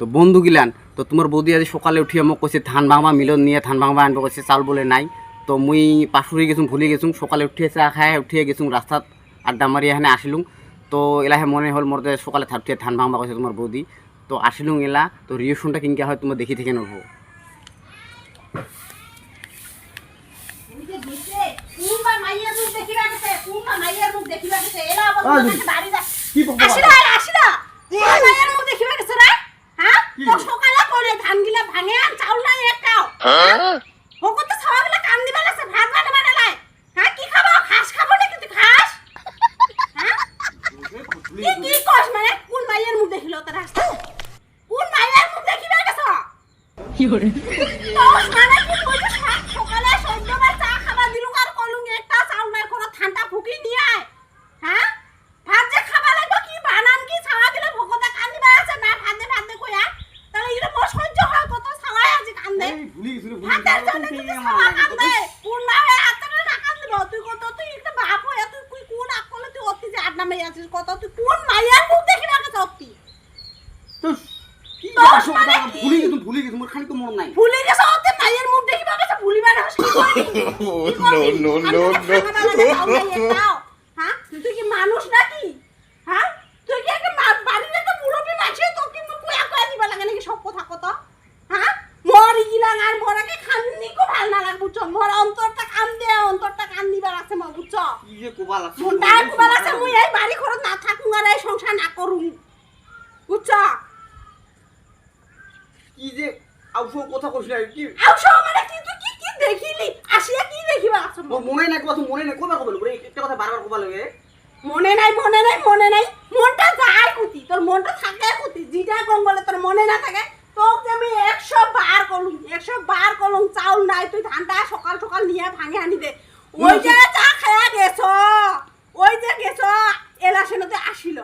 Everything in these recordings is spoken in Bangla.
তো বন্ধু গিলান তো তোমার বৌদি আজি সকালে উঠিয়ে মোক কৈছে ধান ভাঙবা মিলত নিয়ে ধান ভাঙবা আনব কৈছে চাউল বলে নাই তো মুই পাশুরি গেছুম ভুলি গেছুম সকালে উঠিয়ে চাহ খাই উঠিয়ে গেছুম রাস্তাত আড্ডা মারি এখানে আসিলুম তো এলাহে মনে হল মোর সকালে উঠিয়ে ধান ভাঙবা কৈছে তোমার বৌদি তো আসিলুম এলা তো রিয়েকশনটা কিনকে হয় তোমার দেখি থেকে নেবো মনে নাই মনটা যায় কুতি তোর মনটা থাকে কুতি জিটা কম বলে তোর মনে না থাকে তোকে আমি 100 বার কলম চাউল নাই তুই ধানটা সকাল সকাল নিয়ে ভাঙে আনি দে ওই যে চা খায়া গেছো ওই যে গেছো এলা সেনতে আসিল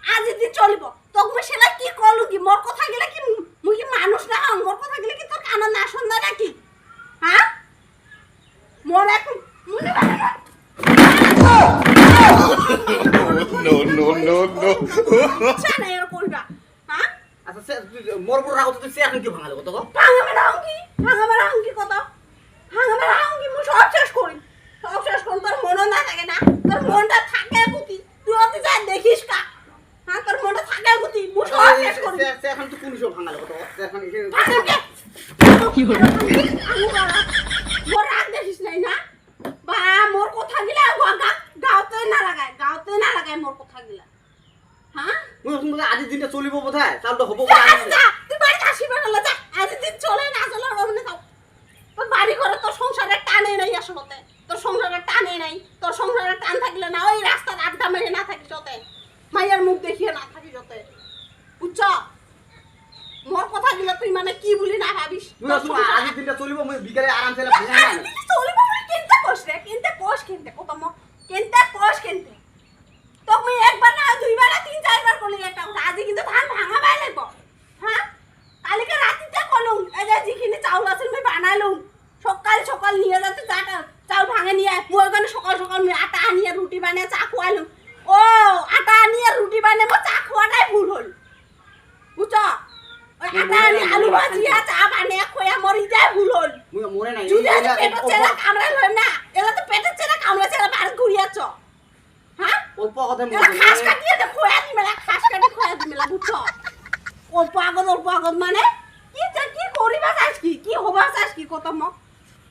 আজি দিন চলিব তোকে মুই সেলা কি কলু কি মোর কথা গিলা কি মুই কি মানুষ না মোর কথা গিলা কি তোর কান না শুননা নাকি হ্যাঁ মোর এখন no. Sana এর কইবা হ্যাঁ আচ্ছা মোর বড় রাও তো তুই এখন কি ভাঙালো কত ভাঙাবে রাও কি কত ভাঙাবে রাও কি মুই সব শেষ করি তোর মন না থাকে না তোর মনটা থাকে কুতি তুই অতি যা দেখিস কা হ্যাঁ তোর মনটা থাকে কুতি মুই সব শেষ করি এখন তো কোন সব ভাঙালো কত এখন কি হলো মোর রাগ দেখিস নাই না বা মোর কথা গিলা গাওতে না লাগায় মোর কথা গিলা হ্যাঁ মুই তুমি আজ দিনটা চলিব বোধহয় চাল তো হবো তুই বাড়ি আসিবা না যা আজ দিন চলে না চলে রমনে যাও তোর বাড়ি ঘরে তোর সংসারে টানে নাই আসলতে তোর সংসারে টানে নাই তোর সংসারে টান থাকলে না ওই রাস্তার আড্ডা মেরে না থাকি যতে মাইয়ার মুখ দেখিয়ে না থাকি যতে বুঝছ মোর কথা গিলা তুই মানে কি বলি না ভাবিস তুমি আজ দিনটা চলিব মুই বিকালে আরাম ছেলে ভাঙা না চলিব মানে কিনতে কোষ কত মো কিনতে তুমি একবার না দুইবার না তিন চারবার করলি একটা আজই কিন্তু ধান ভাঙা বাই লাগবো হ্যাঁ কালকে রাতে কলুম এই যে যিখিনি চাউল আছে আমি বানাইলুম সকাল নিয়ে যাতে চাউল ভাঙে নিয়ে মই ওখানে সকাল আমি আটা আনিয়ে রুটি বানিয়ে চা খোয়াইলুম ও আটা আনিয়ে রুটি বানিয়ে মো চা খোয়াটাই ভুল হল বুঝছো ওই আটা আনি আলু ভাজিয়া চা বানিয়ে খোয়া মরি যায় ভুল হল মরে নাই পেটের চেলা কামড়াই লই না এলা তো পেটের চেলা কামড়াছে বার ঘুরিয়াছ হ্যাঁ অল্প কথা খাস কাটিয়ে দে খোয়া দিমেলা বুঝছো অল্প আগত মানে কি করিবা চাস কি হবা চাস কি কত মক